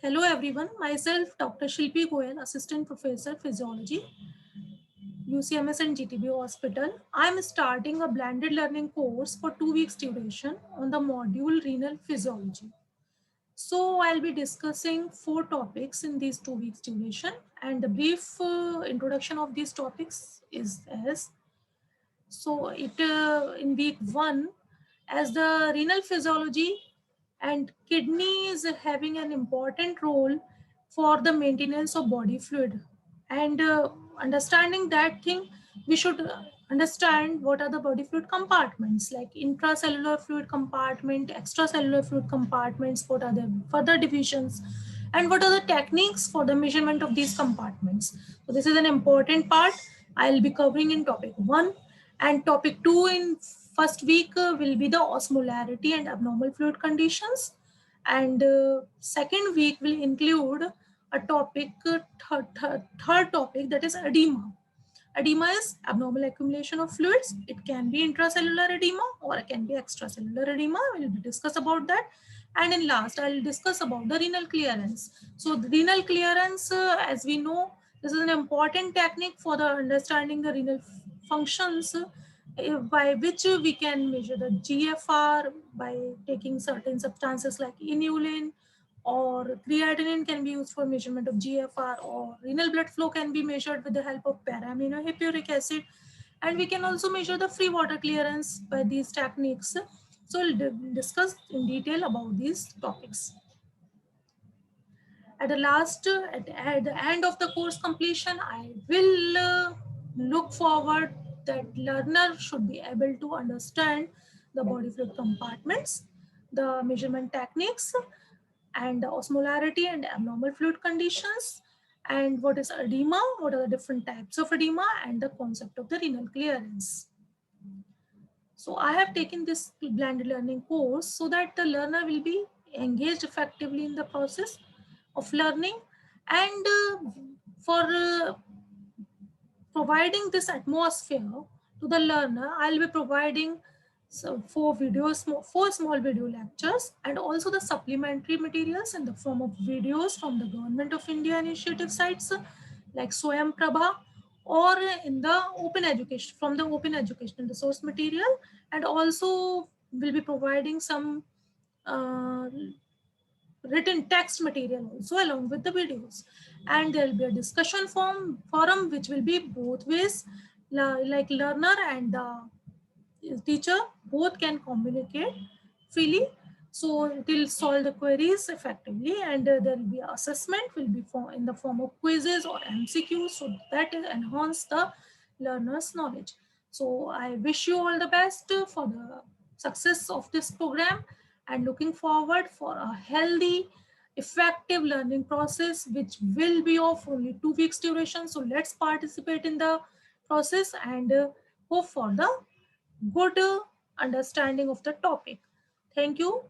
Hello everyone, myself Dr. Shilpi Goyal, Assistant Professor Physiology, UCMS and GTB Hospital. I am starting a blended learning course for 2 weeks duration on the module Renal Physiology. So I'll be discussing 4 topics in these 2 weeks duration, and the brief introduction of these topics is as so it in week 1, as the renal physiology and kidney is having an important role for the maintenance of body fluid, and understanding that thing, we should understand what are the body fluid compartments like intracellular fluid compartment, extracellular fluid compartments, what are the further divisions, and what are the techniques for the measurement of these compartments. So this is an important part I'll be covering in topic 1, and topic 2 in first week will be the osmolarity and abnormal fluid conditions, and second week will include a topic third topic, that is edema. Edema is abnormal accumulation of fluids. It can be intracellular edema or it can be extracellular edema. We'll discuss about that. And in last, I'll discuss about the renal clearance. So the renal clearance, as we know, this is an important technique for the understanding the renal functions, by which we can measure the GFR by taking certain substances like inulin, or creatinine can be used for measurement of GFR, or renal blood flow can be measured with the help of para-aminohippuric acid, and we can also measure the free water clearance by these techniques. So we'll discuss in detail about these topics. At the last, at the end of the course completion, I will look forward that learner should be able to understand the body fluid compartments, the measurement techniques, and the osmolarity and abnormal fluid conditions, and what is edema, what are the different types of edema, and the concept of the renal clearance. So I have taken this blended learning course so that the learner will be engaged effectively in the process of learning, and for providing this atmosphere to the learner, I'll be providing four small video lectures, and also the supplementary materials in the form of videos from the Government of India initiative sites like Swayam Prabha, or in the open education, from the open educational resource material, and also will be providing some uh, written text material also along with the videos. And there will be a discussion forum which will be both ways, like learner and teacher both can communicate freely, so it will solve the queries effectively, and there will be assessment will be in the form of quizzes or MCQs, so that will enhance the learner's knowledge. So I wish you all the best for the success of this program, and looking forward for a healthy, effective learning process which will be of only 2 weeks duration. So let's participate in the process, and hope for the good understanding of the topic. Thank you.